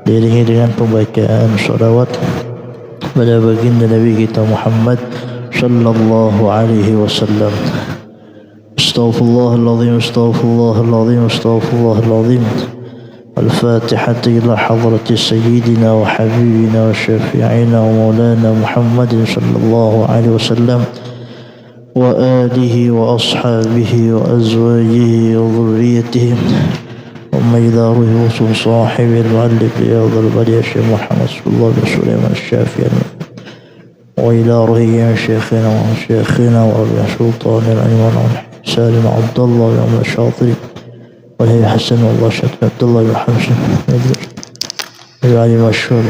diiringi dengan pembacaan sholawat pada baginda Nabi kita Muhammad sallallahu alaihi wasallam. Astaghfirullahaladzim, astaghfirullahaladzim, astaghfirullahaladzim. الفاتحة إلى حضرة سيدنا وحبيبنا وشفيعنا ومولانا محمد صلى الله عليه وسلم وآله وأصحابه وأزواجه وذريته ومن إلى روح صاحب المؤلف رياض البرية الشيخ محمد صلى الله عليه وسلم الشافعي وإلى روح شيخنا وشيخنا وأبي سلطان الأيمن سالم عبد الله يوم الشاطري والهي حسن والله شهد عبد الله بن حمزة العلي مشهور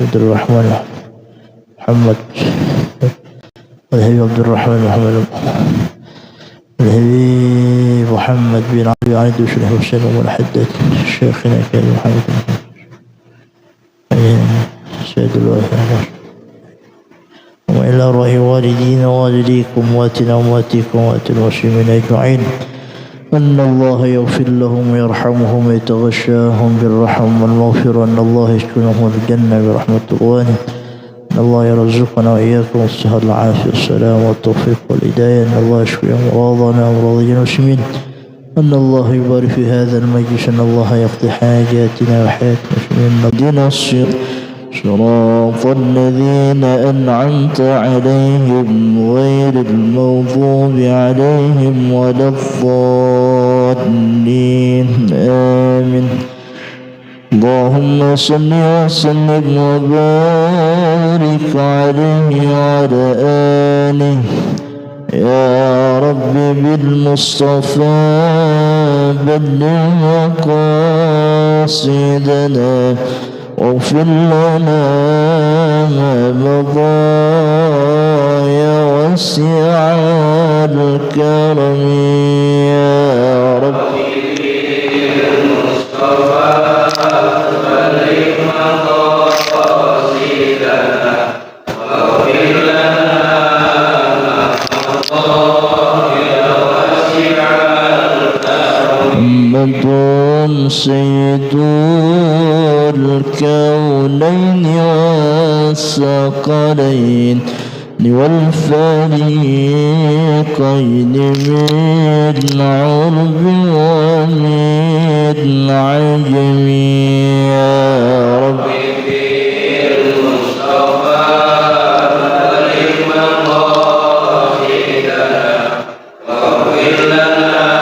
عبد الرحمن محمد والهي عبد الرحمن محمد والهي محمد بن علي عن دوش الحسين والحداد شيخنا كان محمد سيد الله وإلى روح والدينا ووالديكم واتنا وواتيكم وات المسلمين أجمعين أن الله يغفر لهم ويرحمهم ويتغشاهم بالرحم والمغفرة أن الله يسكنهم الجنة برحمة الله أن الله يرزقنا وإياكم الصحة العافية والسلام والتوفيق والهداية أن الله يشفي أمراضنا وأمراض المسلمين أن الله يبارك في هذا المجلس أن الله يقضي حاجاتنا وحياة المسلمين اهدنا صراط الذين أنعمت عليهم غير المغضوب عليهم ولا الضالين آمين. اللهم صل وسلم وبارك عليه وعلى آله يا رب بالمصطفى بلغ مقاصدنا واغفر لنا ما مضى يا واسع الكرم يا رب بالمصطفى بلغ مقاصدنا واغفر لنا ما مضى يا واسع الكرم محمد سيد الكونين والثقلين والفريقين من عرب ومن عجم يا رب بالمصطفى بلغ مقاصدنا واغفر لنا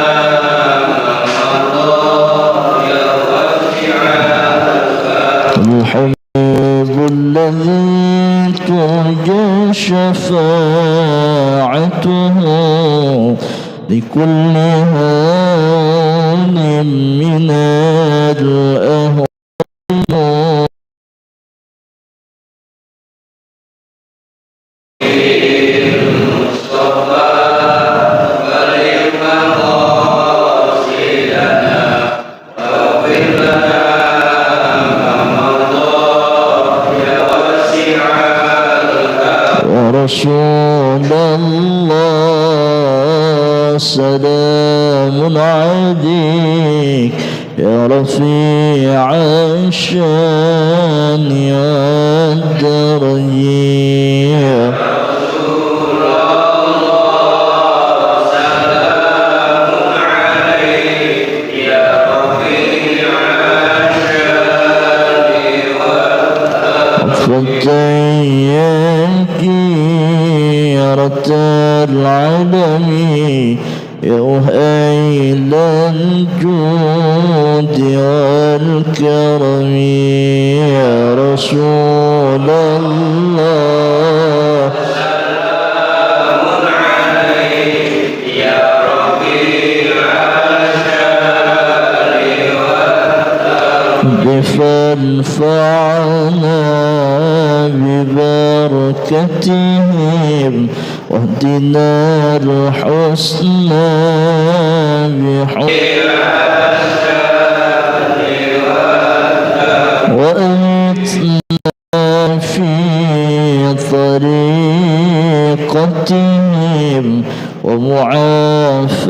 الحبيب الذي ترجى شفاعته لكل هان من الأهوال رسول الله سلام عليك يا رفيع الشان والدرجة يا رسول الله سلام عليك يا رفيع الشان والدرجة العالمين يا أهيل الجود والكرم يا رسول الله سلام عليك يا رفيع الشان فانفعنا ببركتهم واهدنا الحسنى وأمتنا في طريقتهم ومعافاتهم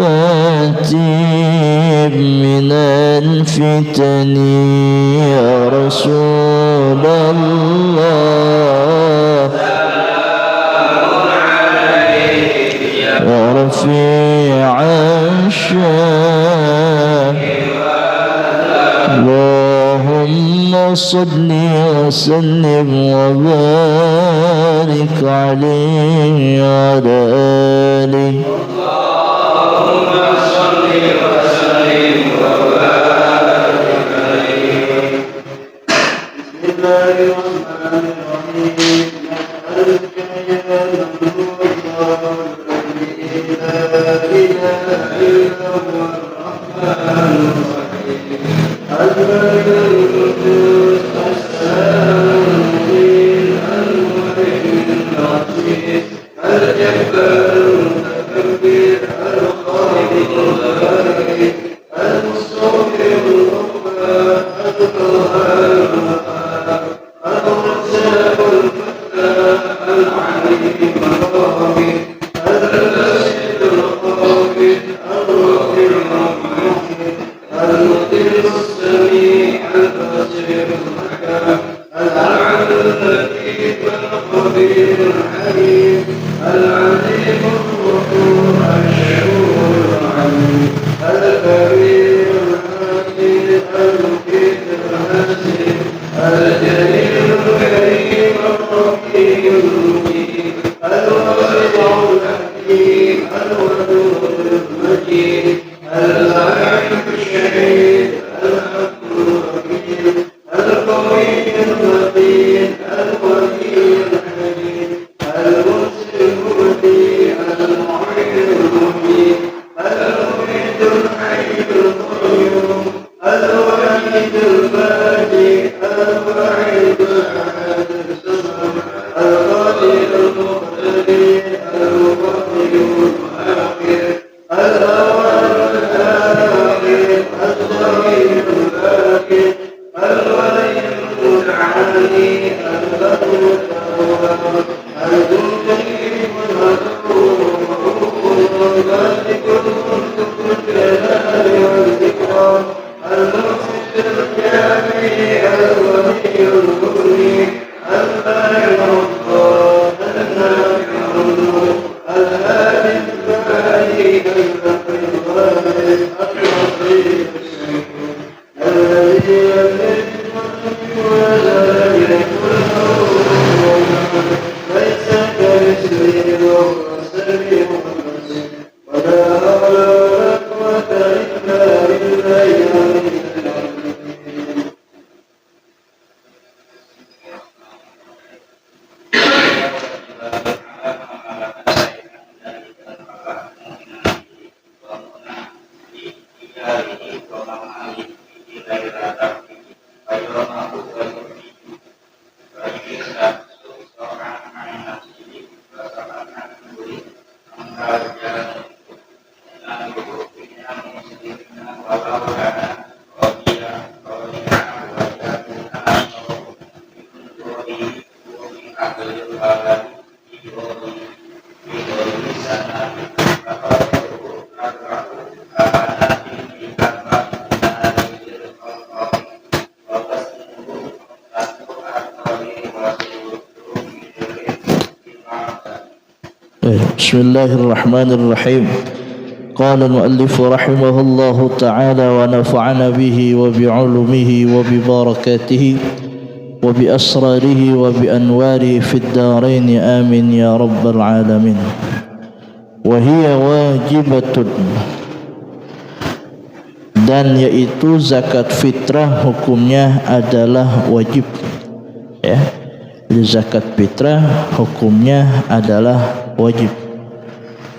من الفتن يا رسول الله ورفيع الشان اللهم صل وسلم وبارك عليه وعلى آله اللهم صل وسلم وبارك عليه. بسم الله الرحمن الرحيم. نسألك يا نور الله الذي لا إله إلا هو الرحمن الرحيم الملك القدوس السلام المؤمن المهيمن العزيز الجبار المتكبر الخالق البارئ المستغفر الغفار القهار الرزاق الفتاح العليم القابل الباسط القابض الرافع المحيي المطير السميع البصير الحكام العدل اللطيف الخبير الحليم العليم الغفور الشكور العليم الكبير الحكيم المقيت الحسيب الجليل الكريم الرقيب المجيد الواسع الحكيم الودود المجيد العليم الشهيد الحق الوكيل القوي المتين الولي الحميد المرسل المبدي المعين المحيي المميت الحي القيوم الوحيد الباقي الواحد الاحد الصمد القادر المقتدر المقدم المؤخر الأول الآخر الظهير الباقي الولي المتعالي البر التواب المجيب المذكور المالك الملك الجلال والإكرام المحسن الجامع الولي المغني المانع الضار النافع النور الهادي الباقي الباقي الغالب الرصيد الشكور الذي يلد ولا يكون ليس كمثله وهو السميع البصير ولا حول ولا قوة إلا بالله العلي العظيم. بسم الله الرحمن الرحيم. قال المؤلف رحمه الله تعالى ونفعنا به وبعلومه وببركاته وبأسراره وبأنواره في الدارين آمين يا رب العالمين. وهي واجبة, dan yaitu zakat fitrah hukumnya adalah wajib, ya. Zakat fitrah hukumnya adalah wajib.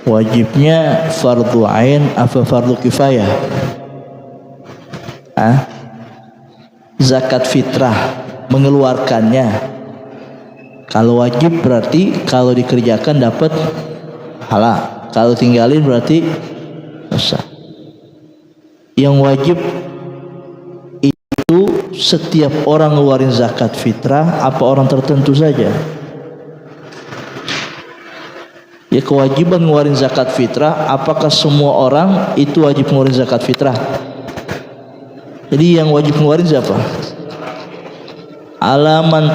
Wajibnya fardu ain apa fardu kifayah? Zakat fitrah mengeluarkannya. Kalau wajib berarti kalau dikerjakan dapat pahala, kalau tinggalin berarti dosa. Yang wajib itu setiap orang ngeluarin zakat fitrah apa orang tertentu saja? Ya, kewajiban ngeluarin zakat fitrah, apakah semua orang itu wajib ngeluarin zakat fitrah? Jadi yang wajib ngeluarin siapa? Alaman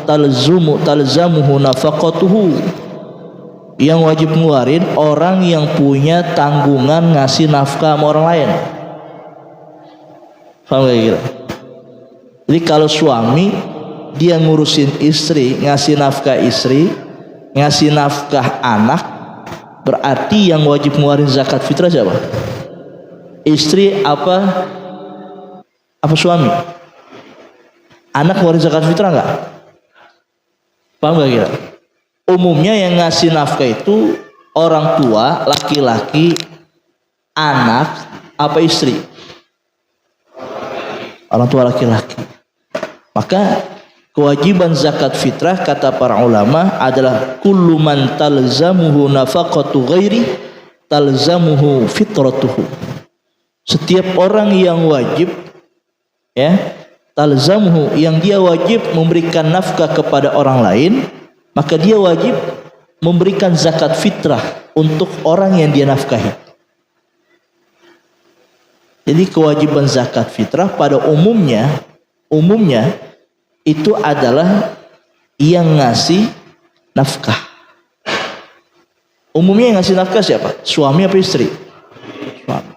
talzamuhu nafaqatuhu. Yang wajib ngeluarin orang yang punya tanggungan ngasih nafkah sama orang lain. Paham gak kira? Jadi kalau suami dia ngurusin istri, ngasih nafkah istri, ngasih nafkah anak, berarti yang wajib ngeluarin zakat fitrah siapa? Istri apa suami? Anak ngeluarin zakat fitrah enggak? Paham gak kira? Umumnya yang ngasih nafkah itu orang tua, laki-laki, anak, apa istri? Orang tua laki-laki. Maka kewajiban zakat fitrah kata para ulama adalah kullu man talzamuhu nafaqatu ghairi talzamuhu fitratuhu. Setiap orang yang wajib, ya, talzamuhu, yang dia wajib memberikan nafkah kepada orang lain, maka dia wajib memberikan zakat fitrah untuk orang yang dia nafkahi. Jadi kewajiban zakat fitrah pada umumnya itu adalah yang ngasih nafkah. Umumnya yang ngasih nafkah siapa? Suami apa istri? Suami.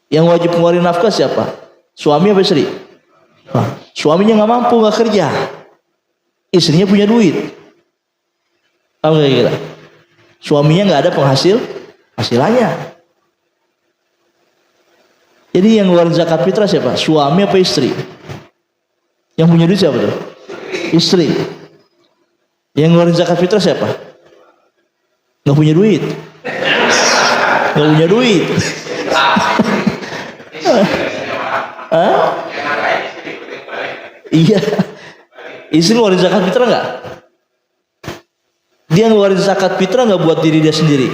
Yang wajib ngeluarin nafkah siapa? Suami apa istri? Suaminya nggak mampu, nggak kerja, istrinya punya duit. Paham gak kira? Suaminya nggak ada penghasilannya. Jadi yang ngeluarin zakat fitrah siapa? Suami apa istri? Yang punya duit siapa tuh? Istri. Yang ngeluarin zakat fitrah siapa? Nggak punya duit. Nggak punya duit. Hah? Iya. Istri ngeluarin zakat fitrah nggak? Dia ngeluarin zakat fitrah nggak buat diri dia sendiri?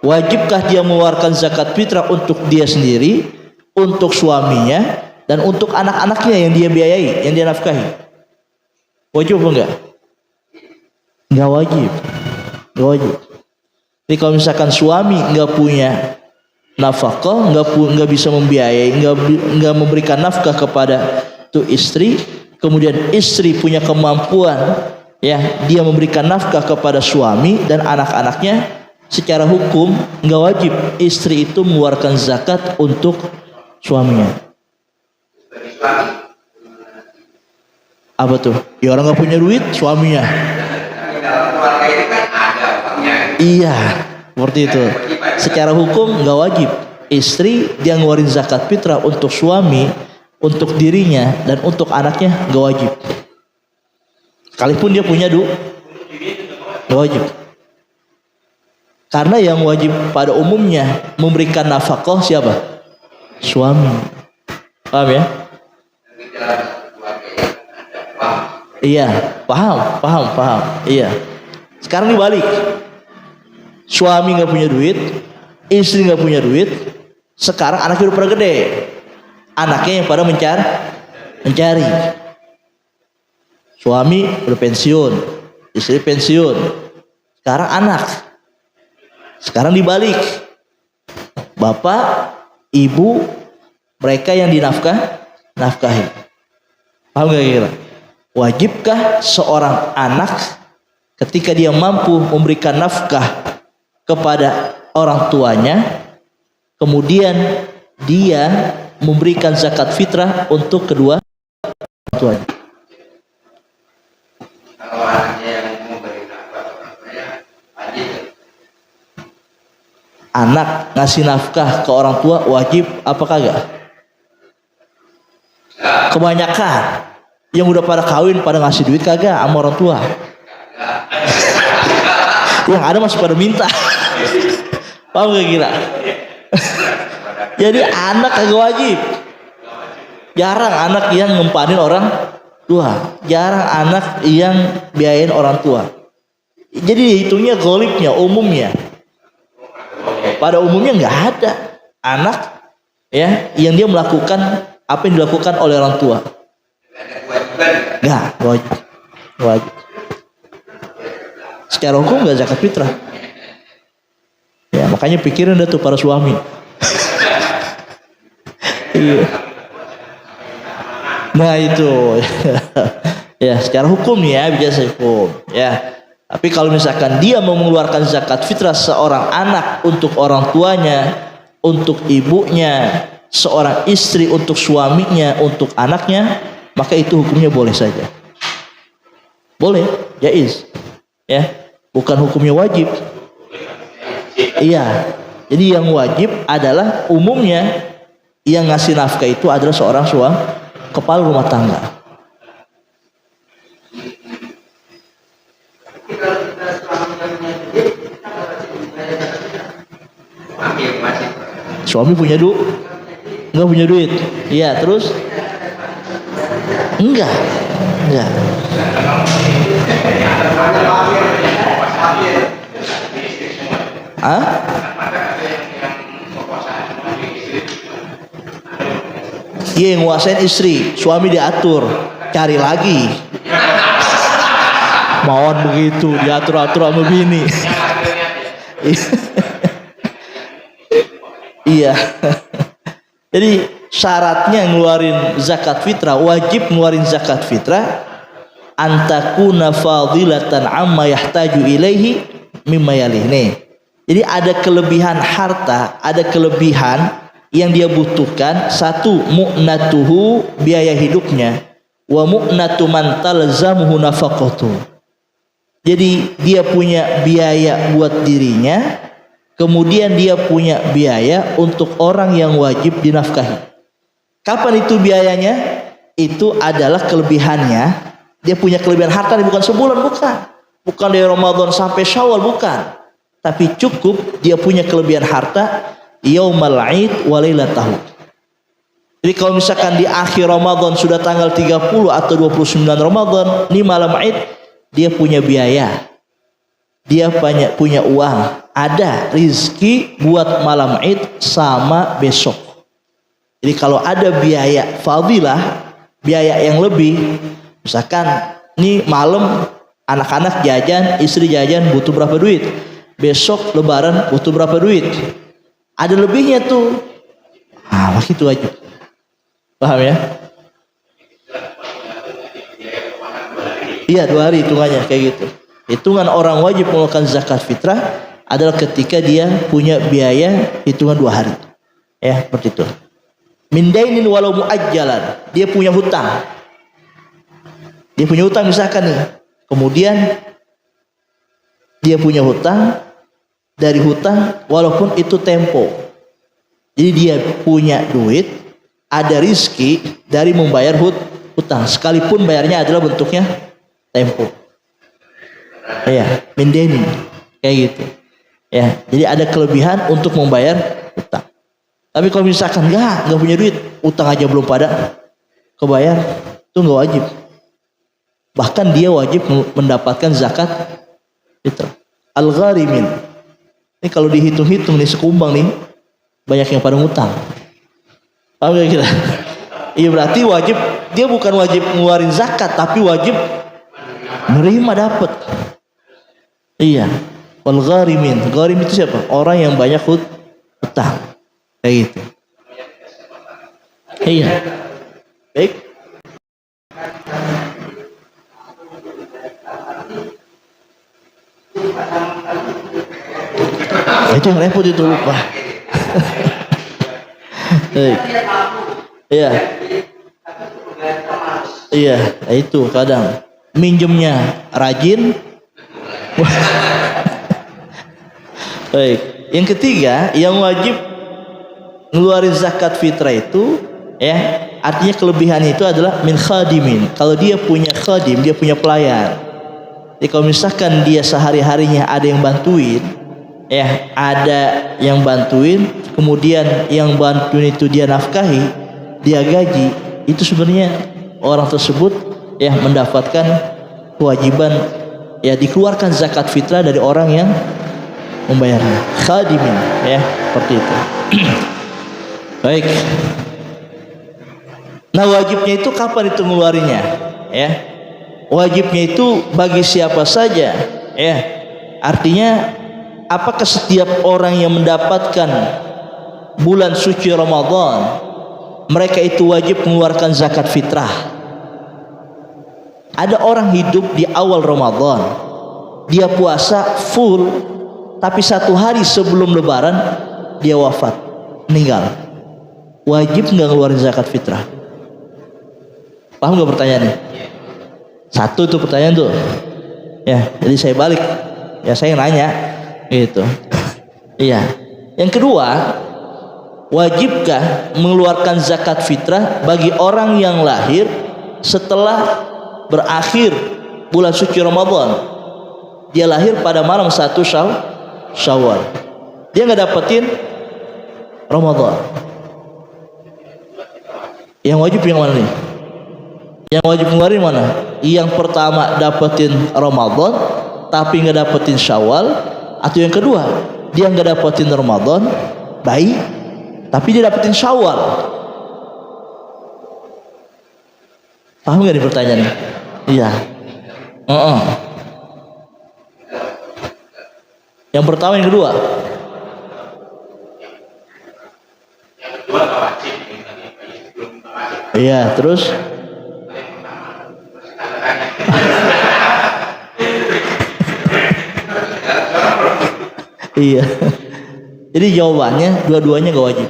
Wajibkah dia mengeluarkan zakat fitrah untuk dia sendiri, untuk suaminya, dan untuk anak-anaknya yang dia biayai, yang dia nafkahi? Wajib apa enggak? Enggak wajib. Enggak wajib. Jadi kalau misalkan suami nggak punya nafkah, nggak bisa membiayai, nggak memberikan nafkah kepada tuh istri, kemudian istri punya kemampuan, ya, dia memberikan nafkah kepada suami dan anak-anaknya, secara hukum nggak wajib istri itu mengeluarkan zakat untuk suaminya. Apa tuh? Ya orang nggak punya duit, suaminya. Iya, seperti itu. Secara hukum nggak wajib istri dia ngeluarin zakat fitrah untuk suami, untuk dirinya dan untuk anaknya, nggak wajib. Sekalipun dia punya nggak wajib. Karena yang wajib pada umumnya memberikan nafkah siapa? Suami. Paham ya? Iya, paham. Iya. Sekarang dibalik. Suami nggak punya duit, istri nggak punya duit. Sekarang anaknya udah pada gede. Anaknya yang pada mencari. Suami udah pensiun, istri pensiun. Sekarang anak. Sekarang dibalik. Bapak, ibu, mereka yang nafkahi. Paham gak kira? Wajibkah seorang anak ketika dia mampu memberikan nafkah kepada orang tuanya, kemudian dia memberikan zakat fitrah untuk kedua orang tuanya? Kalau anaknya yang memberi nafkah orangnya wajib. Anak ngasih nafkah ke orang tua wajib apa kagak? Kebanyakan yang udah pada kawin pada ngasih duit kagak sama orang tua. Yang ada masih pada minta. Paham gak kira? Jadi anak kagak wajib. Jarang anak yang ngempanin orang tua, jarang anak yang biayain orang tua. Jadi dihitungnya golibnya, umumnya. Pada umumnya nggak ada anak, ya, yang dia melakukan apa yang dilakukan oleh orang tua. Nggak wajib. Secara hukum nggak zakat fitrah. Ya makanya pikirin dah tuh para suami. Iya. Nah itu. Ya secara hukum nih ya, biasa hukum ya. Tapi kalau misalkan dia mau mengeluarkan zakat fitrah seorang anak untuk orang tuanya, untuk ibunya, seorang istri untuk suaminya, untuk anaknya, maka itu hukumnya boleh saja. Boleh, jaiz. Ya, bukan hukumnya wajib. Iya. Jadi yang wajib adalah umumnya yang ngasih nafkah itu adalah seorang suami, kepala rumah tangga. Suami punya duit? Enggak punya duit? Iya, terus? Enggak. Hah? Iya, yang nguasain istri, suami diatur, cari lagi. Mauan begitu, diatur-atur sama bini. Iya. Jadi syaratnya ngeluarin zakat fitrah, wajib ngeluarin zakat fitrah antakuna fadilatan amma yahtaju ilaihi mimma yalih. Nih. Jadi ada kelebihan harta, ada kelebihan yang dia butuhkan. Satu, mu'natuhu, biaya hidupnya, wa mu'natu man talzamuhu nafaqatuh. Jadi dia punya biaya buat dirinya, kemudian dia punya biaya untuk orang yang wajib dinafkahi. Kapan itu biayanya? Itu adalah kelebihannya. Dia punya kelebihan harta, bukan sebulan, bukan dari Ramadan sampai Syawal, bukan. Tapi cukup dia punya kelebihan harta yaumal id wa lailatahu. Jadi kalau misalkan di akhir Ramadan sudah tanggal 30 atau 29 Ramadan, ini malam id, dia punya biaya. Dia punya uang, ada rizki buat malam id sama besok. Jadi kalau ada biaya fadilah, biaya yang lebih, misalkan nih malam anak-anak jajan, istri jajan, butuh berapa duit, besok lebaran butuh berapa duit, ada lebihnya tuh, maka itu wajib. Paham ya? Iya, 2 hari hitungannya kayak gitu. Hitungan orang wajib mengeluarkan zakat fitrah adalah ketika dia punya biaya hitungan 2 hari. Ya, seperti itu. Min dainin walau muajjalan. Dia punya hutang. Dia punya hutang misalkan nih. Kemudian dia punya hutang, dari hutang walaupun itu tempo. Jadi dia punya duit, ada rizki dari membayar hutang, sekalipun bayarnya adalah bentuknya tempo. Ya, min dainin kayak gitu. Ya, jadi ada kelebihan untuk membayar hutang. Tapi kalau misalkan enggak punya duit, utang aja belum pada kebayar, itu enggak wajib. Bahkan dia wajib mendapatkan zakat fitrah. Al-gharimin. Ini kalau dihitung-hitung nih sekumbang nih, banyak yang pada ngutang. Paham gak kira? Iya, berarti wajib, dia bukan wajib ngeluarin zakat, tapi wajib nerima dapat. Iya. Wal gharimin. Gharim itu siapa? Orang yang banyak hutang. Kayak gitu. Iya. Baik. Itu yang repot itu, lupa. Iya. Iya, itu kadang minjemnya rajin. Baik. Yang ketiga, yang wajib ngeluarin zakat fitrah itu, ya, artinya kelebihannya itu adalah min khadimin. Kalau dia punya khadim, dia punya pelayan. Jadi kalau misalkan dia sehari-harinya ada yang bantuin, ya, ada yang bantuin, kemudian yang bantuin itu dia nafkahi, dia gaji, itu sebenarnya orang tersebut ya mendapatkan kewajiban, ya, dikeluarkan zakat fitrah dari orang yang membayarnya. Khadimin, ya, seperti itu. Baik. Nah, wajibnya itu kapan itu ngeluarinnya? Ya. Wajibnya itu bagi siapa saja, ya, Artinya apakah setiap orang yang mendapatkan bulan suci Ramadan mereka itu wajib mengeluarkan zakat fitrah? Ada orang hidup di awal Ramadan, dia puasa full, tapi 1 hari sebelum lebaran dia wafat, meninggal. Wajib nggak ngeluarin zakat fitrah? Paham nggak pertanyaannya? Satu itu pertanyaan tuh. Ya, jadi saya balik. Ya saya nanya, gitu. Iya. Yang kedua, wajibkah mengeluarkan zakat fitrah bagi orang yang lahir setelah berakhir bulan suci Ramadan? Dia lahir pada malam 1 Syawal. Dia nggak dapetin Ramadan. Yang wajib yang mana nih? Yang wajib ngeluarin mana? Yang pertama dapetin Ramadan tapi nggak dapetin Syawal, atau yang kedua dia nggak dapetin Ramadan baik tapi dia dapetin Syawal? Paham nggak nih pertanyaannya? Iya. Yang pertama, yang kedua. Iya, terus iya. Jadi jawabannya dua-duanya gak wajib.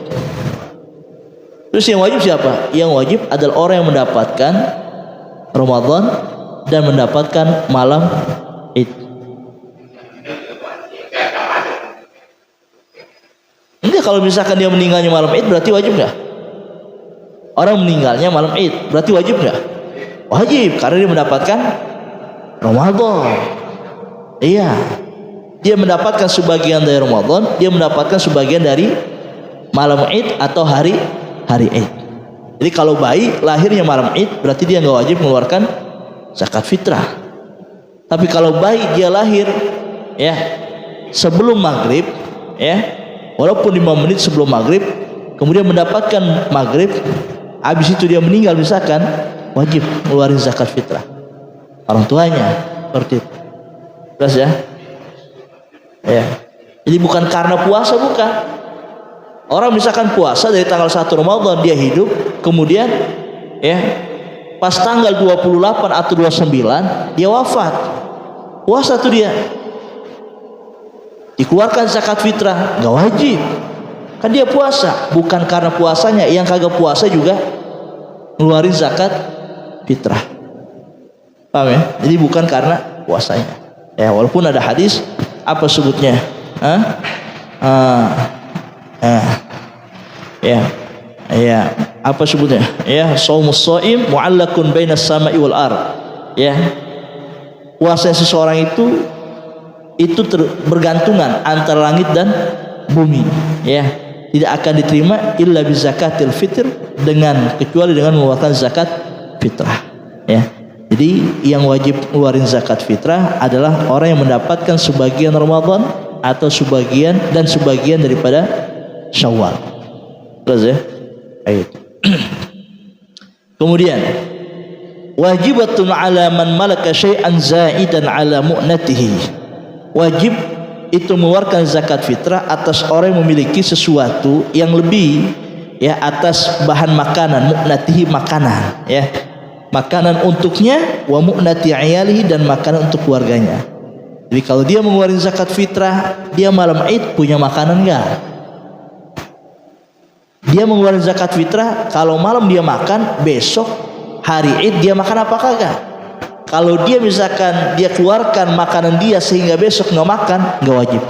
Terus yang wajib siapa? Yang wajib adalah orang yang mendapatkan Ramadan dan mendapatkan malam Id. Enggak, kalau misalkan dia meninggalnya malam Id berarti wajib nggak? Orang meninggalnya malam Id berarti wajib nggak? Wajib, karena dia mendapatkan Ramadan. Iya, dia mendapatkan sebagian dari Ramadan, dia mendapatkan sebagian dari malam Id atau hari Id. Jadi kalau bayi lahirnya malam Id berarti dia nggak wajib mengeluarkan zakat fitrah. Tapi kalau bayi dia lahir ya sebelum maghrib, ya walaupun 5 menit sebelum maghrib, kemudian mendapatkan maghrib, habis itu dia meninggal misalkan, wajib ngeluarin zakat fitrah orang tuanya. Seperti itu. Jelas ya? Ya. Jadi bukan karena puasa, bukan. Orang misalkan puasa dari tanggal 1 Ramadan dia hidup, kemudian ya pas tanggal 28 atau 29 dia wafat. Puasa tuh dia. Dikeluarkan zakat fitrah, enggak wajib. Kan dia puasa, bukan karena puasanya. Yang kagak puasa juga ngeluarin zakat fitrah. Paham ya? Jadi bukan karena puasanya. Ya, walaupun ada hadis apa sebutnya? Ya, apa sebutnya? Ya, shaumus shaim mu'allaqun bainas sama'i wal ard. Ya. Puasa seseorang itu bergantungan antara langit dan bumi. Ya. Tidak akan diterima illa bi zakatil fitr, kecuali dengan mengeluarkan zakat fitrah. Ya. Jadi yang wajib ngeluarin zakat fitrah adalah orang yang mendapatkan sebagian Ramadan atau sebagian daripada Syawal. Terus ya. Ayat. Kemudian wajibatun ala man malaka syai'an zaidan ala mu'natihi. Wajib itu mengeluarkan zakat fitrah atas orang yang memiliki sesuatu yang lebih ya atas bahan makanan, mu'natihi makanan ya. Makanan untuknya, wa mu'nati ayalihi, dan makanan untuk keluarganya. Jadi kalau dia mengeluarkan zakat fitrah, dia malam Id punya makanan enggak? Dia mengeluarkan zakat fitrah, kalau malam dia makan, besok hari Id dia makan apa kagak? Kalau dia misalkan dia keluarkan makanan dia sehingga besok nggak makan, nggak wajib.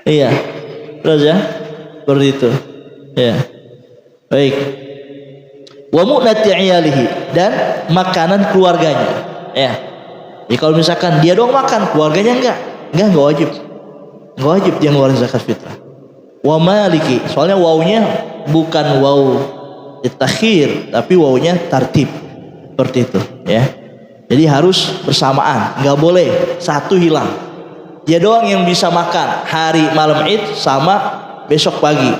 Iya, terus ya, seperti itu. Ya, baik. Wa mu'nati iyalihi, dan makanan keluarganya. Ya, jadi kalau misalkan dia doang makan, keluarganya enggak wajib. Enggak wajib dia ngeluarin zakat fitrah. Wa maliki, soalnya wawunya bukan waw takhir, tapi wawunya tartib. Seperti itu, ya. Jadi harus bersamaan, enggak boleh satu hilang. Dia doang yang bisa makan hari malam Id sama besok pagi.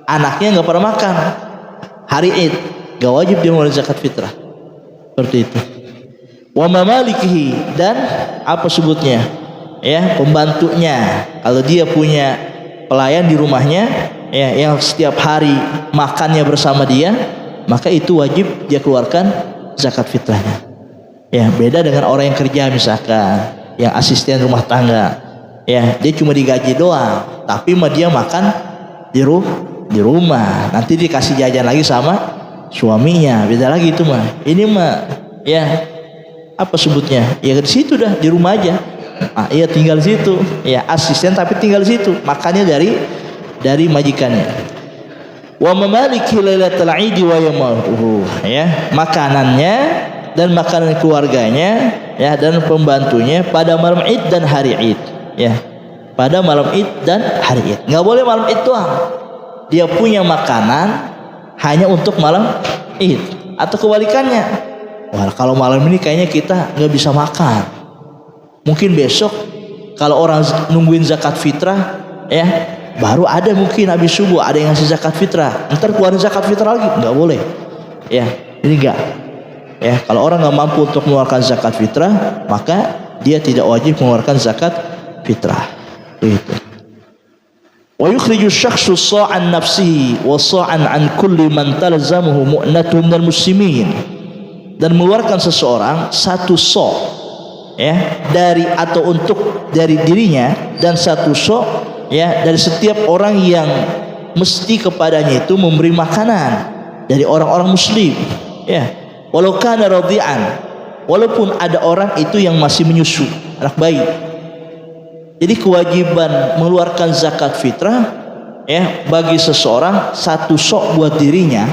Anaknya enggak pernah makan hari Id. Gak wajib dia mengeluarkan zakat fitrah. Seperti itu. Wa mamalikihi, dan apa sebutnya? Ya, pembantunya. Kalau dia punya pelayan di rumahnya, ya, yang setiap hari makannya bersama dia, maka itu wajib dia keluarkan zakat fitrahnya. Ya, beda dengan orang yang kerja misalkan, yang asisten rumah tangga. Ya, dia cuma digaji doang, tapi mah dia makan di rumah. Nanti dikasih jajan lagi sama suaminya. Beda lagi itu mah. Ini mah ya apa sebutnya? Ya di situ dah, di rumah aja. Iya tinggal di situ. Ya asisten tapi tinggal di situ. Makannya dari majikannya. Wa mamaliki lailatul aidi wa yamaluhu, ya, makanannya dan makanan keluarganya, ya, dan pembantunya pada malam Id dan hari Id, ya. Pada malam Id dan hari Id. Enggak boleh malam Id doang. Dia punya makanan hanya untuk malam Id, atau kebalikannya. Wah, kalau malam ini kayaknya kita nggak bisa makan. Mungkin besok kalau orang nungguin zakat fitrah, ya, baru ada mungkin habis subuh ada yang ngasih zakat fitrah. Ntar keluarin zakat fitrah lagi, nggak boleh. Ya, ini enggak. Ya, kalau orang nggak mampu untuk mengeluarkan zakat fitrah, maka dia tidak wajib mengeluarkan zakat fitrah. Itu. Wa yukhriju syakhsu sa'an nafsihi wa sa'an an kulli man talzamuhu mu'natu minal muslimin. Dan mengeluarkan seseorang satu so', ya, dari atau untuk dari dirinya, dan satu so', ya, dari setiap orang yang mesti kepadanya itu memberi makanan dari orang-orang muslim, ya, walau kana radhi'an, walaupun ada orang itu yang masih menyusu, anak bayi. Jadi kewajiban mengeluarkan zakat fitrah, ya, bagi seseorang satu sok buat dirinya,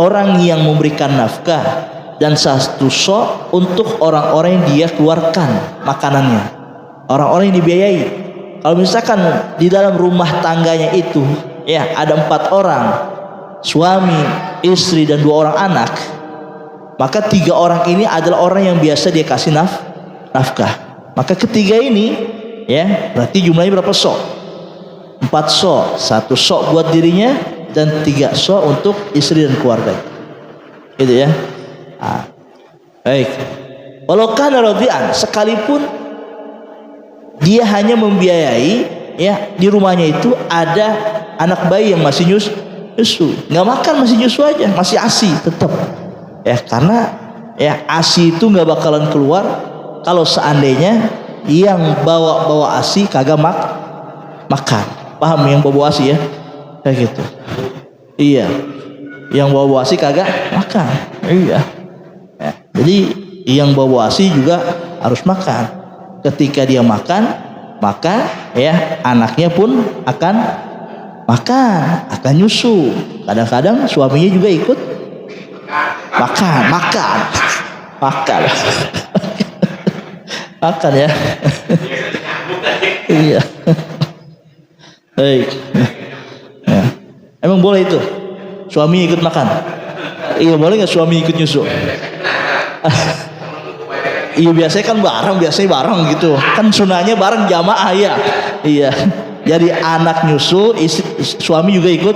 orang yang memberikan nafkah, dan satu sok untuk orang-orang yang dia keluarkan makanannya, orang-orang yang dibiayai. Kalau misalkan di dalam rumah tangganya itu, ya, ada 4 orang, suami, istri, dan 2 orang anak, maka 3 orang ini adalah orang yang biasa dia kasih nafkah. Maka ketiga ini, ya, berarti jumlahnya berapa sok? 4 sok. 1 sok buat dirinya dan 3 sok untuk istri dan keluarga. Gitu ya. Baik. Walau kana radhi'an, sekalipun dia hanya membiayai, ya, di rumahnya itu ada anak bayi yang masih nyusu, nggak makan, masih nyusu aja, masih ASI tetap, ya, karena, ya, ASI itu nggak bakalan keluar kalau seandainya yang bawa ASI kagak makan. Paham yang bawa ASI, ya, kayak gitu. Iya, yang bawa ASI kagak makan. Iya, ya, jadi yang bawa ASI juga harus makan. Ketika dia makan, maka, ya, anaknya pun akan makan, akan nyusu. Kadang-kadang suaminya juga ikut makan. Makan, ya. Iya. Baik. Ya. Emang boleh itu suami ikut makan? Iya, boleh nggak suami ikut nyusu? Iya, biasanya bareng gitu. Kan sunahnya bareng jamaah, ya. Iya. Jadi anak nyusu, suami juga ikut.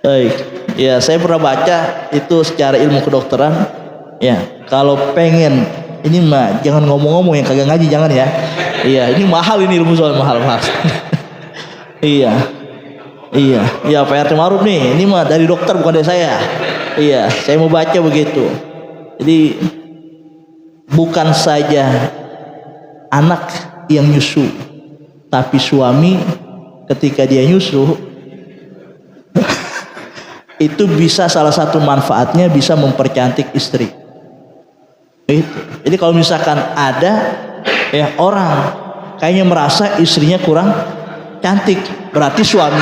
Baik. Ya, saya pernah baca itu secara ilmu kedokteran. Ya, kalau pengen ini mah jangan ngomong-ngomong yang kagak ngaji, jangan, ya. Iya, ini mahal, ini ilmu soal mahal. Iya. Iya, Pak RT Maruf nih. Ini mah dari dokter bukan dari saya. Iya, saya mau baca begitu. Jadi bukan saja anak yang nyusu, tapi suami ketika dia nyusu itu bisa, salah satu manfaatnya bisa mempercantik istri. Itu. Jadi kalau misalkan ada, ya, orang kayaknya merasa istrinya kurang cantik, berarti suami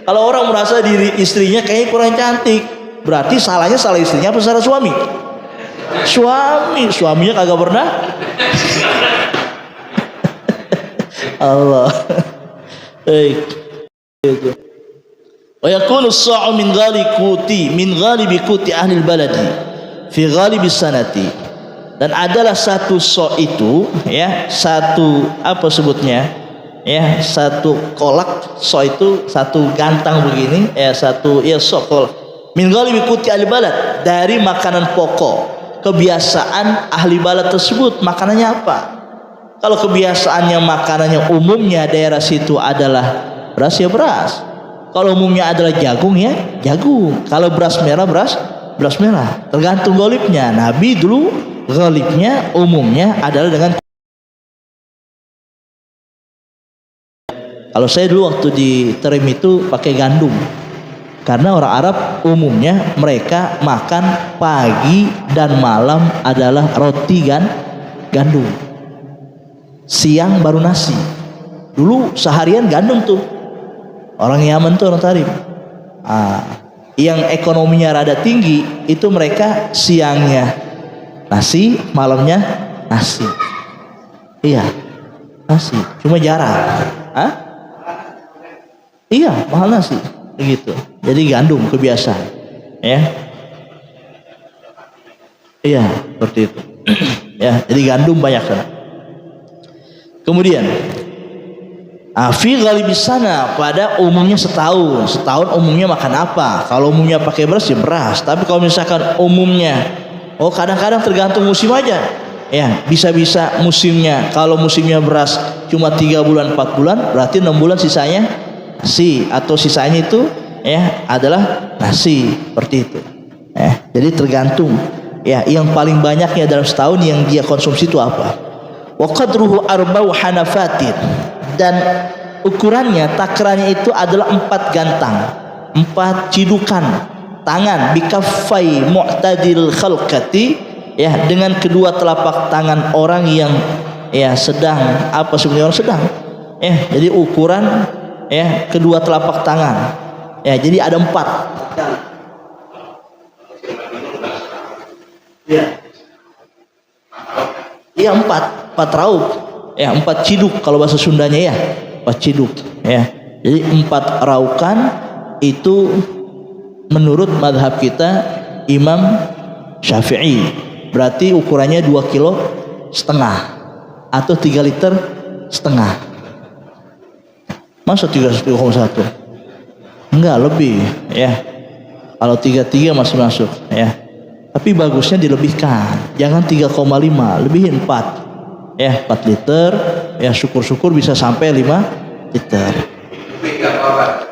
kalau orang merasa diri istrinya kayaknya kurang cantik, berarti salahnya salah istrinya apa salah suami? Suaminya kagak pernah. Allah. Baik. Wa yakunu as-sa'u min ghalibi quti ahli al-baladi fi ghalibi sanati. Dan adalah satu sa' itu ya, satu apa sebutnya ya, satu kolak. Sa' itu satu gantang begini ya, satu ya sokol min ghalibi quti ahli balad, dari makanan pokok kebiasaan ahli balad tersebut. Makanannya apa? Kalau kebiasaannya makanannya umumnya daerah situ adalah beras, ya beras. Kalau umumnya adalah jagung, ya jagung. Kalau beras merah, beras merah. Tergantung ghalibnya. Nabi dulu ghalibnya umumnya adalah dengan. Kalau saya dulu waktu di Terim itu pakai gandum. Karena orang Arab umumnya mereka makan pagi dan malam adalah roti gandum. Siang baru nasi. Dulu seharian gandum tuh. Orang Yaman tuh orang Tarim. Yang ekonominya rada tinggi itu mereka siangnya nasi, malamnya nasi. Iya, nasi. Cuma jarang. Iya, mahal nasi. Begitu. Jadi gandum kebiasaan. Ya. Iya, seperti itu. Ya, jadi gandum banyak sana. Kemudian fi ghalibis sana, pada umumnya setahun umumnya makan apa? Kalau umumnya pakai beras ya beras. Tapi kalau misalkan umumnya kadang-kadang tergantung musim aja. Ya, bisa-bisa musimnya. Kalau musimnya beras cuma 3 bulan 4 bulan, berarti 6 bulan sisanya nasi, atau sisanya itu ya adalah nasi, seperti itu. Jadi tergantung ya, yang paling banyaknya dalam setahun yang dia konsumsi itu apa? Wa qadruhu arba'u hanafatin, dan ukurannya takarannya itu adalah 4 gantang, 4 cidukan tangan, bikaffai mu'tadil khalqati, ya dengan kedua telapak tangan orang yang ya sedang, apa sebenarnya orang sedang, ya jadi ukuran ya kedua telapak tangan, ya jadi ada 4 ya, iya 4 raub ya, 4 ciduk kalau bahasa Sundanya ya, 4 ciduk ya. Jadi 4 raukan itu menurut madhab kita Imam Syafi'i, berarti ukurannya 2,5 kilo atau 3,5 liter. Masa 3,1? Enggak, lebih ya. Kalau 3,3 masih masuk ya. Tapi bagusnya dilebihkan, jangan 3,5, lebihin 4 ya, 4 liter ya, syukur-syukur bisa sampai 5 liter.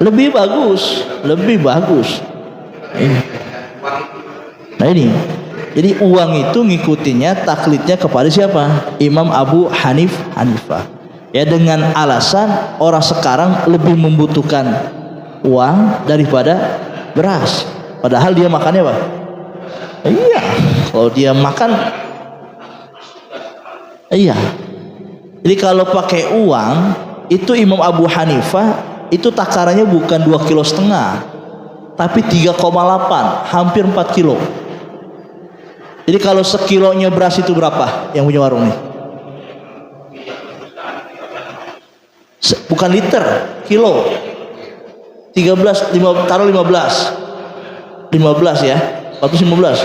Lebih bagus. Nah ini, jadi uang itu ngikutinnya, taklidnya kepada siapa? Imam Abu Hanifah. Ya, dengan alasan orang sekarang lebih membutuhkan uang daripada beras. Padahal dia makannya apa? Iya, kalau dia makan, iya. Jadi kalau pakai uang itu Imam Abu Hanifah itu takarannya bukan 2,5 kilo, tapi 3,8, hampir 4 kilo. Jadi kalau sekilonya beras itu berapa? Yang punya warung nih? Bukan liter, kilo. 13, taruh 15 ya, 415.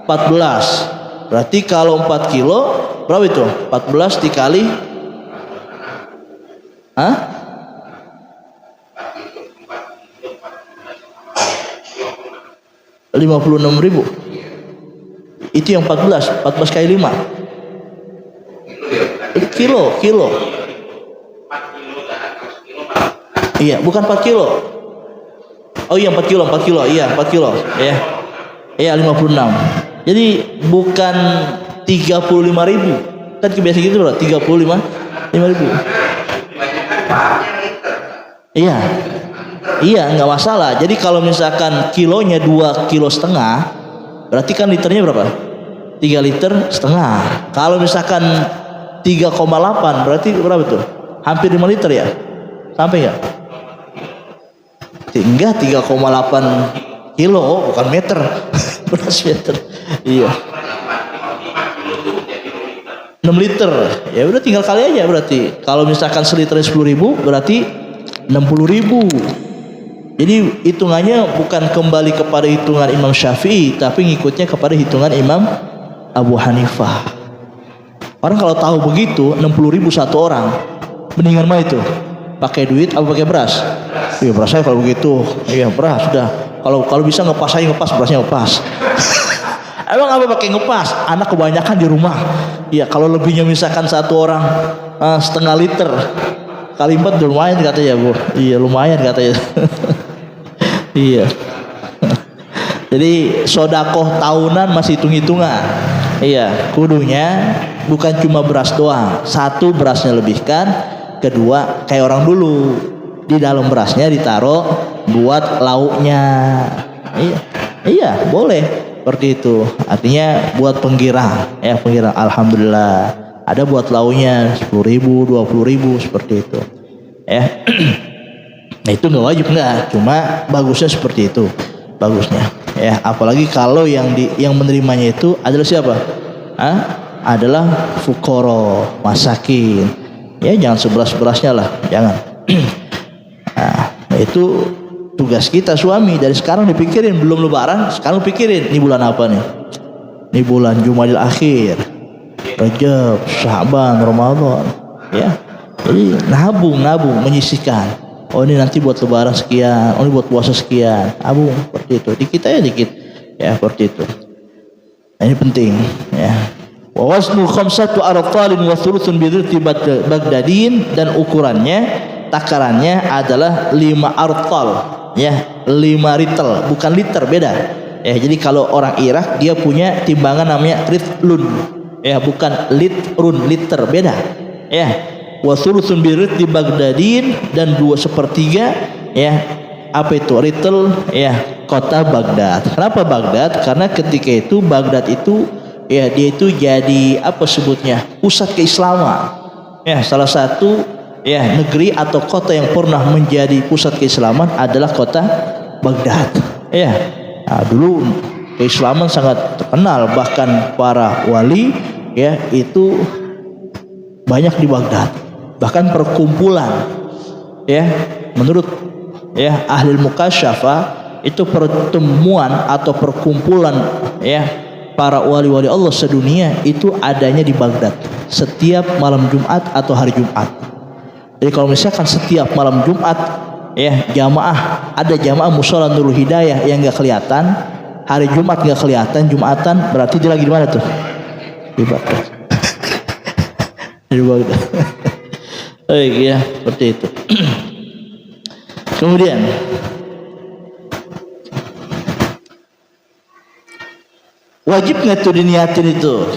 14. Berarti kalau 4 kilo berapa itu? 14 dikali 56.000. Itu yang 14 kali 5. Kilo. Iya, bukan 4 kilo. Oh iya 4 kilo. Iya, 4 kilo. Iya. Iya, 56. Jadi bukan 35.000. Kan kebiasaan gitu loh, 35.000. Iya, nggak masalah. Jadi kalau misalkan kilonya 2,5 kilo, berarti kan liternya berapa? 3,5 liter. Kalau misalkan 3,8 berarti berapa tuh? Hampir 5 liter ya? Sampai ya? Enggak, 3,8 kilo, bukan meter. Beras meter. Iya. 6 liter. Ya udah tinggal kali aja berarti. Kalau misalkan seliternya 10.000 berarti 60.000. Jadi hitungannya bukan kembali kepada hitungan Imam Syafi'i, tapi ngikutnya kepada hitungan Imam Abu Hanifah. Orang kalau tahu begitu 60.000 satu orang, mendingan mah itu pakai duit apa pakai beras? Iya beras saya kalau begitu. Iya beras sudah. Kalau bisa ngepas aja, ngepas berasnya ngepas. Emang apa pakai ngepas? Anak kebanyakan di rumah. Iya kalau lebihnya misalkan satu orang setengah liter kali 4 lumayan katanya Bu. Iya lumayan katanya. Iya. Jadi sodakoh tahunan masih hitung-hitungan. Iya, kudunya bukan cuma beras doang. Satu, berasnya lebihkan. Kedua, kayak orang dulu, di dalam berasnya ditaruh buat lauknya. Iya, boleh seperti itu. Artinya buat penggirang, ya penggirang. Alhamdulillah. Ada buat lauknya 10.000, 20.000 seperti itu. Ya. Nah itu nggak wajib nggak, cuma bagusnya seperti itu, bagusnya. Ya, apalagi kalau yang menerimanya itu adalah siapa? Adalah fukoro, masakin. Ya jangan seberas-berasnya lah, jangan. Nah itu tugas kita suami dari sekarang dipikirin, belum lebaran, sekarang pikirin ini bulan apa nih? Ini bulan Jumadil Akhir, Rajab, Sya'ban, Ramadan. Ya, jadi nabung, menyisihkan. Oh ini nanti buat lebaran sekian, oh ini buat puasa sekian, abung seperti itu. Dikit aja dikit, ya seperti itu. Nah, ini penting, ya. Wa wasnul khamsatu artalin wa thuluthun bidhirti Baghdadin, dan ukurannya, takarannya adalah 5 artal, ya 5 ritel, bukan liter, beda. Ya jadi kalau orang Irak dia punya timbangan namanya ritlun, ya bukan litrun, liter, beda, ya. Wa thuluthun birti Baghdadin, dan 2/3 ya apa itu ritel, ya kota Baghdad. Kenapa Baghdad? Karena ketika itu Baghdad itu ya dia itu jadi apa sebutnya pusat keislaman, ya salah satu ya negeri atau kota yang pernah menjadi pusat keislaman adalah kota Baghdad. Ya nah, dulu keislaman sangat terkenal, bahkan para wali ya itu banyak di Baghdad. Bahkan perkumpulan ya menurut ya ahli mukasyafah itu pertemuan atau perkumpulan ya para wali-wali Allah sedunia itu adanya di Baghdad setiap malam Jumat atau hari Jumat. Jadi kalau misalkan setiap malam Jumat ya ada jamaah mushola Nurul Hidayah yang enggak kelihatan, hari Jumat enggak kelihatan, Jumatan, berarti dia lagi di mana tuh? Di Baghdad. Di Baghdad. Ya seperti itu. Kemudian wajib nggak tuh diniatin itu?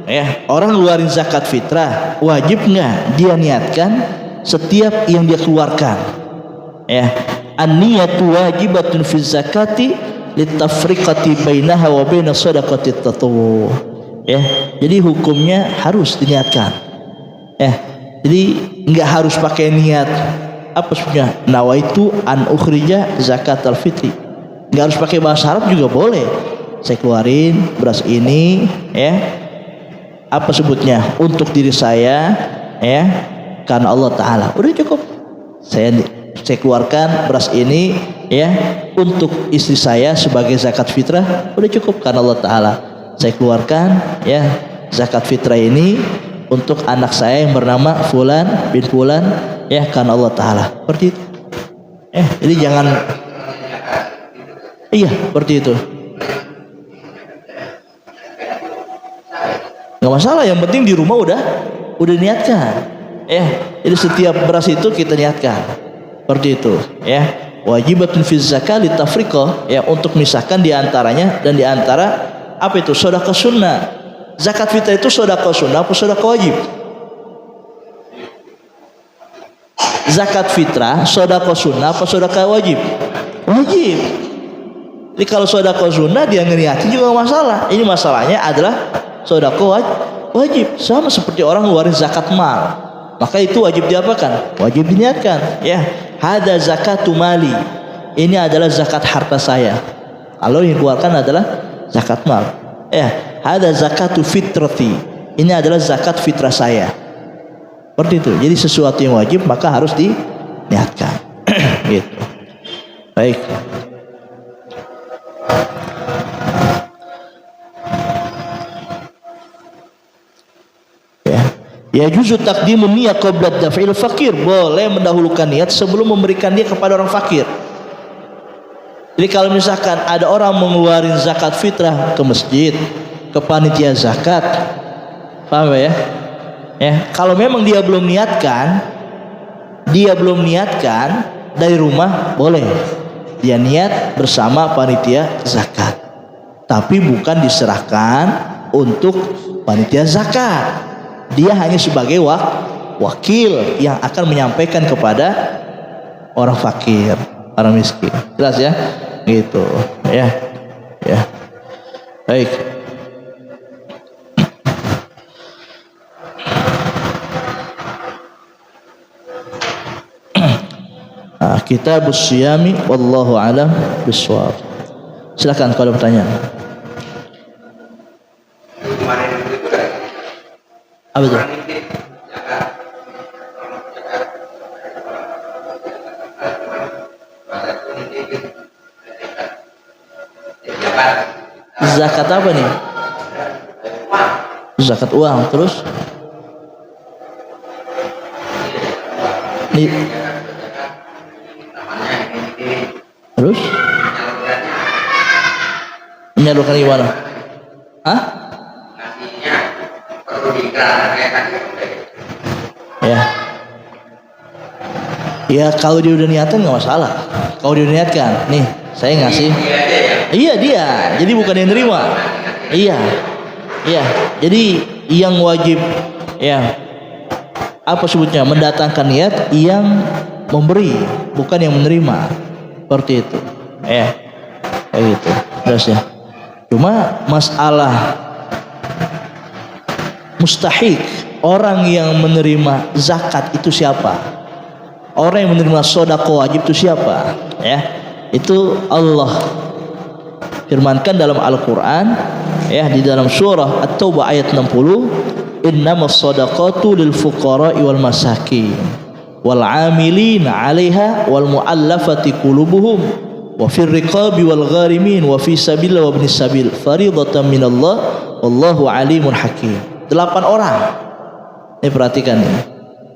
Ya orang ngeluarin zakat fitrah wajib nggak dia niatkan setiap yang dia keluarkan? Ya an-niyatu wajibatun fi zakati litafriqati bainaha wa baina shadaqati tatawwu. Ya jadi hukumnya harus diniatkan. Ya jadi nggak harus pakai niat apa sebenarnya nawaitu an ukhrija zakat al-fitri, nggak harus pakai bahasa Arab juga boleh. Saya keluarin beras ini ya apa sebutnya untuk diri saya ya karena Allah Ta'ala, udah cukup. Saya keluarkan beras ini ya untuk istri saya sebagai zakat fitrah, udah cukup karena Allah Ta'ala. Saya keluarkan ya zakat fitrah ini untuk anak saya yang bernama Fulan bin Fulan ya karena Allah Ta'ala, seperti itu. Jadi jangan seperti itu, nggak masalah, yang penting di rumah udah niatkan ya. Jadi setiap beras itu kita niatkan seperti itu ya. Wajibatun fi zakat litafriqah ya untuk misahkan di antaranya, dan di antara apa itu sedekah sunnah. Zakat fitrah itu sedekah sunnah apa sedekah wajib? Zakat fitrah sedekah sunnah apa sedekah wajib? Wajib. Jadi kalau sedekah sunnah dia ngeniatin juga masalah. Ini masalahnya adalah sedekah wajib. Sama seperti orang ngeluarin zakat mal, maka itu wajib diapakan? Wajib diniatkan. Ya, hada zakatu mali. Ini adalah zakat harta saya. Kalau yang dikeluarkan adalah zakat mal. Ya, hada zakatu fitrati. Ini adalah zakat fitrah saya. Seperti itu. Jadi sesuatu yang wajib maka harus diniatkan. Gitu. Baik. Ya juzu taqdimun niyah qabla daf'il fakir. Boleh mendahulukan niat sebelum memberikan dia kepada orang fakir. Jadi kalau misalkan ada orang mengeluarkan zakat fitrah ke masjid, ke panitia zakat, paham ya? Ya, kalau memang dia belum niatkan dari rumah, boleh dia niat bersama panitia zakat, tapi bukan diserahkan untuk panitia zakat. Dia hanya sebagai wakil yang akan menyampaikan kepada orang fakir, orang miskin. Jelas ya? Gitu ya. Ya. Baik. Kitab Siyami wallahu alam bisawab. Silakan kalau ada pertanyaan. Apa itu? Zakat apa nih? Zakat uang. Terus? Nih. Terus? Menyalurkan gimana? Hah? Ya. Ya kalau dia udah niatan nggak masalah. Kalau dia udah niatkan, nih saya ngasih. Iya dia. Jadi bukan yang nerima. Iya. Iya. Jadi yang wajib ya apa sebutnya mendatangkan niat yang memberi, bukan yang menerima. Seperti itu. Ya. Kayak gitu. Terus ya. Cuma masalah mustahik, orang yang menerima zakat itu siapa? Orang yang menerima sedekah wajib itu siapa? Ya, itu Allah firmankan dalam Al-Quran, ya, di dalam surah At-Taubah ayat 60, innamas shadaqatu lil fuqara'i wal masakin wal 'amilina 'alaiha wal mu'allafati qulubuhum wa fir riqabi wal gharimin wa fi sabilillah wa ibnis sabil fariidatan minallah wallahu alimun hakim. 8 orang. Ini perhatikan nih.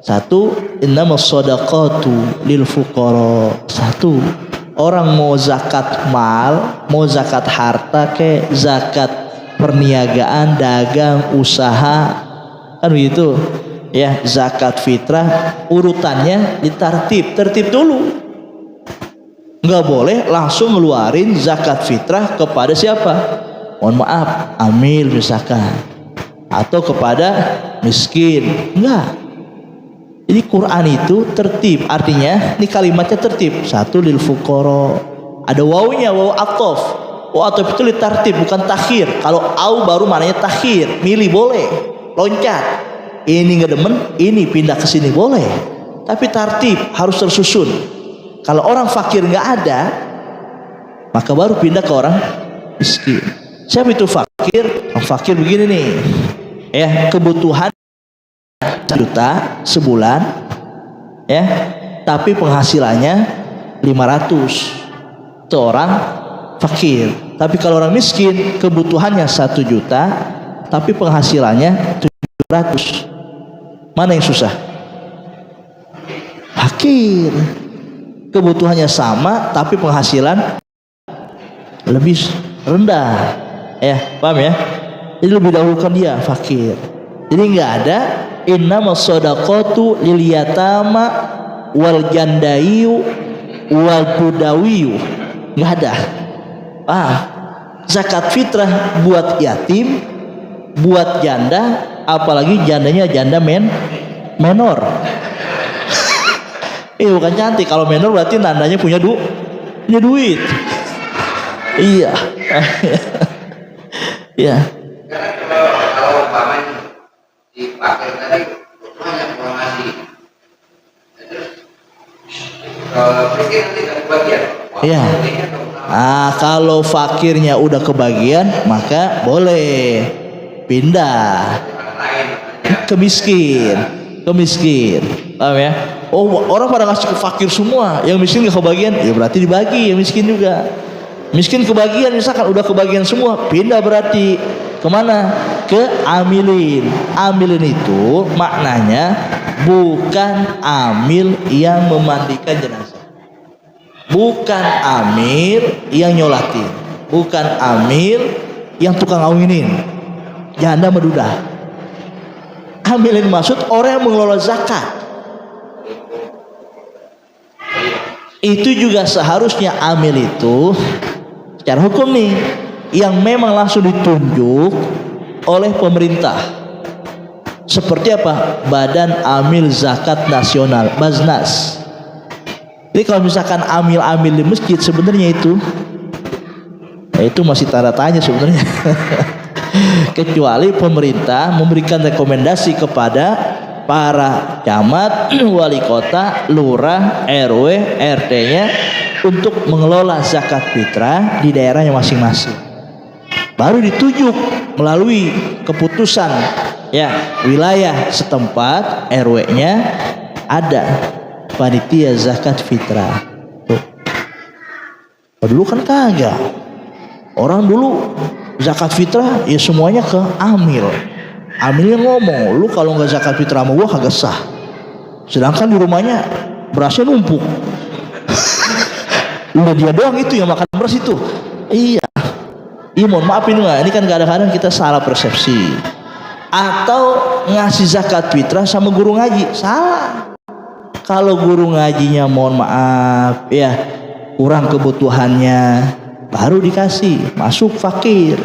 1, innamas shadaqatu lil fuqara. 1, orang mau zakat mal, mau zakat harta, kayak zakat perniagaan, dagang, usaha, kan begitu. Ya, zakat fitrah urutannya tertib dulu. Enggak boleh langsung ngeluarin zakat fitrah kepada siapa? Mohon maaf, amil misalkan, atau kepada miskin. Enggak. Jadi Quran itu tertib, artinya ini kalimatnya tertib. 1 lil fuqara, ada wawunya, wawu athof. Wawu athof itu litartib, bukan takhir. Kalau au baru maknanya takhir, milih boleh, loncat. Ini nggak demen, ini pindah ke sini boleh. Tapi tartib harus tersusun. Kalau orang fakir nggak ada, maka baru pindah ke orang miskin. Siapa itu fakir? Orang fakir begini nih, ya, kebutuhan 1 juta sebulan, ya, tapi penghasilannya 500. Itu orang fakir. Tapi kalau orang miskin, kebutuhannya 1 juta, tapi penghasilannya 700. Mana yang susah? Fakir. Kebutuhannya sama, tapi penghasilan lebih rendah. Ya, paham ya? Jadi lebih dahulukan dia fakir. Jadi nggak ada innamas shadaqatu lil yatama wal jandaiyu wal budawiyu, nggak ada. Zakat fitrah buat yatim, buat janda, apalagi jandanya janda menor. Bukan cantik. Kalau menor berarti tandanya punya duit. Iya. Iya. Kalau paman dipakai tadi banyak orang ngasih, terus fakir nanti nggak kebagian. Iya. Kalau fakirnya udah kebagian, maka boleh pindah ke miskin. Paham ya? Oh, orang pada ngasih ke fakir semua, yang miskin gak kebagian, ya berarti dibagi yang miskin juga. Miskin kebagian, misalkan udah kebagian semua, pindah berarti kemana? Ke amilin. Amilin itu maknanya bukan amil yang memandikan jenazah, bukan amil yang nyolatin, bukan amil yang tukang ngawinin janda menduda. Amilin maksud orang yang mengelola zakat. Itu juga seharusnya amil itu secara hukum nih yang memang langsung ditunjuk oleh pemerintah. Seperti apa? Badan Amil Zakat Nasional, Baznas. Jadi kalau misalkan amil-amil di masjid sebenarnya itu masih tanda tanya sebenarnya. Kecuali pemerintah memberikan rekomendasi kepada para camat, wali kota, lurah, RW, RT-nya untuk mengelola zakat fitrah di daerahnya masing-masing. Baru ditunjuk melalui keputusan ya wilayah setempat, RW-nya ada panitia zakat fitrah. Tuh. Dulu kan kagak. Orang dulu zakat fitrah ya semuanya ke amil. Amilnya ngomong, lu kalau nggak zakat fitrah sama gua kagak sah. Sedangkan di rumahnya berasnya numpuk. Udah dia doang itu yang makan beras itu. Iya. Mohon maaf ini kan kadang-kadang kita salah persepsi. Atau ngasih zakat fitrah sama guru ngaji, salah. Kalau guru ngajinya mohon maaf ya kurang kebutuhannya, baru dikasih, masuk fakir.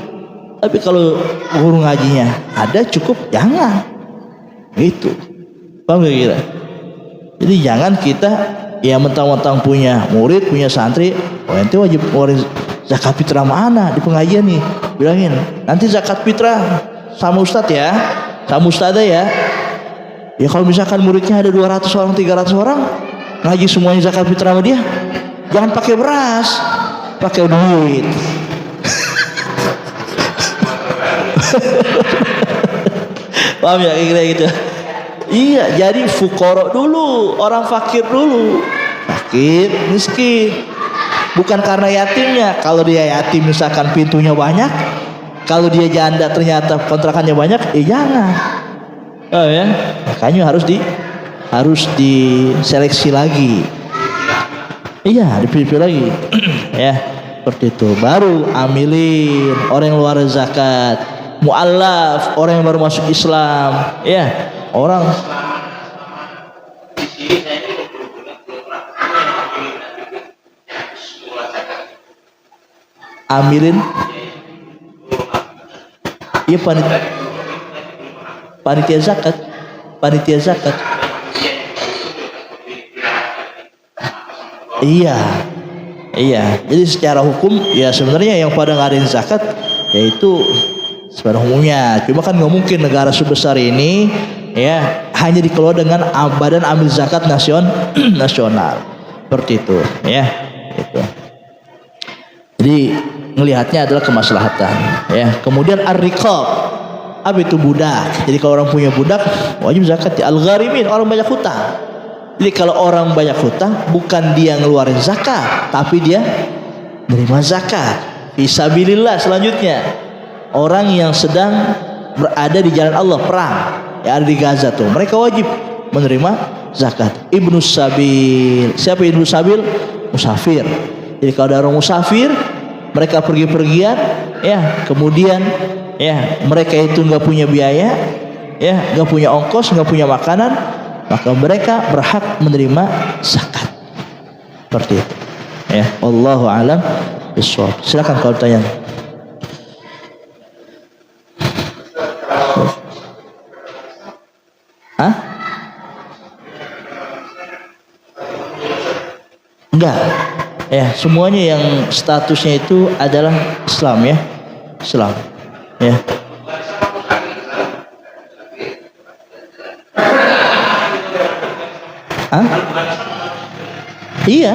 Tapi kalau guru ngajinya ada cukup, jangan. Gitu. Paham gak kira? Jadi jangan kita ya mentang-mentang punya murid, punya santri, oh ente wajib ngeluarin zakat fitrah mana di pengajian nih. Bilangin, nanti zakat fitrah sama ustadz ya, sama ustadzah ya. Ya kalau misalkan muridnya ada 200 orang, 300 orang, ngaji semuanya zakat fitrah sama dia, jangan pakai beras, pakai duit. Paham ya kira-kira gitu. Iya, jadi fukoro dulu, orang fakir dulu. Fakir, miskin. Bukan karena yatimnya. Kalau dia yatim misalkan pintunya banyak, kalau dia janda ternyata kontrakannya banyak, jangan. Oh ya, makanya harus diseleksi lagi. Iya, dipilih lagi. Ya, seperti itu. Baru amilin, orang yang luar zakat. Mu'allaf, orang yang baru masuk Islam. Ya, orang amilin. Iya, panitia zakat. Iya. Jadi secara hukum ya sebenarnya yang pada ngadain zakat yaitu secara umumnya. Cuma kan nggak mungkin negara sebesar ini ya hanya dikelola dengan badan amil zakat nasional seperti itu ya. Gitu. Jadi ngelihatnya adalah kemaslahatan ya. Kemudian ar-riqab, apa itu budak. Jadi kalau orang punya budak wajib zakat ya. Al-gharimin, orang banyak hutang. Jadi kalau orang banyak hutang bukan dia ngeluarin zakat, tapi dia menerima zakat. Fisabilillah selanjutnya. Orang yang sedang berada di jalan Allah, perang ya, ada di Gaza tuh, mereka wajib menerima zakat. Ibnu Sabil, siapa Ibnu Sabil? Musafir. Jadi kalau ada orang musafir, mereka pergi-pergian ya, kemudian ya mereka itu nggak punya biaya ya, nggak punya ongkos, nggak punya makanan, maka mereka berhak menerima zakat. Seperti itu ya. Wallahu a'lam bishawab. Silakan kalau tanya. Hah? Enggak. Ya, semuanya yang statusnya itu adalah Islam ya. Islam. Ya. Hah? Iya.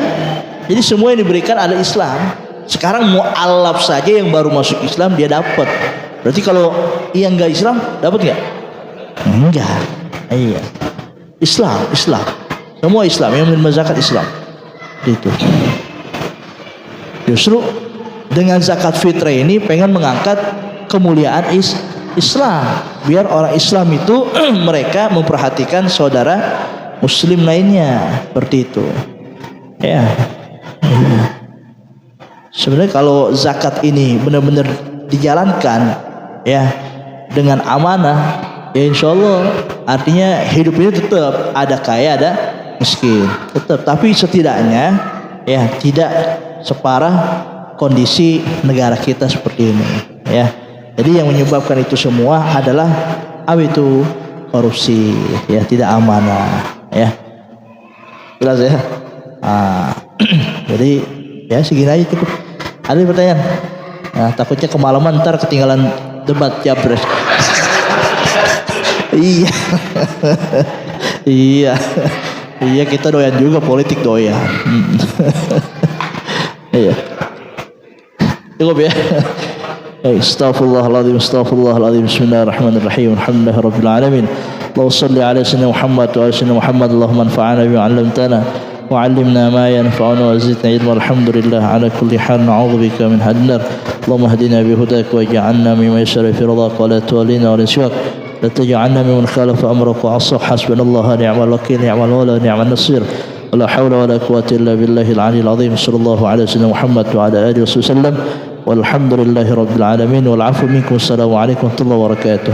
Jadi semua yang diberikan ada Islam. Sekarang mu'allaf saja yang baru masuk Islam dia dapat. Berarti kalau yang enggak Islam dapat enggak? Enggak. Iya. Islam. Semua Islam yang menerima zakat Islam. Itu. Justru dengan zakat fitrah ini pengen mengangkat kemuliaan Islam, biar orang Islam itu mereka memperhatikan saudara muslim lainnya, seperti itu. Ya. Sebenarnya kalau zakat ini benar-benar dijalankan ya dengan amanah, ya insya Allah artinya hidup ini tetap ada kaya ada miskin, tetap. Tapi setidaknya ya tidak separah kondisi negara kita seperti ini ya. Jadi yang menyebabkan itu semua adalah apa itu? Korupsi ya, tidak amanah ya. Jelas ya. Jadi ya segini aja cukup. Ada pertanyaan? Nah, takutnya kemalaman ntar ketinggalan debat Japres. Iya. Iya kita doyan juga politik doyan. Iya. Cukup ya. Astaghfirullahaladzim. Bismillahirrahmanirrahim. Alhamdulillahirabbil alamin. Allahumma shalli ala sayyidina Muhammad wa ala sayyidina Muhammad. Allahumma anfa'na bima 'allamtana wa 'allimna ma yanfa'una wa zidna ilma. Alhamdulillah ala kulli hal. Na'udzu bika min hadnar. Allahumma hdina bi hudak wa ij'alna mimman yashra fi ridhak wa la tuwallina wa la siwak. La taj'alna mimman khalafa amraka wa 'asa. Hasbunallahu ni'mal wakeel, ni'mal mawla, ni'man nasir. ولا حول ولا قوة إلا بالله العلي العظيم. صلى الله على سيدنا محمد وعلى آله وسلم والحمد لله رب العالمين والعفو منكم. السلام عليكم ورحمة الله وبركاته.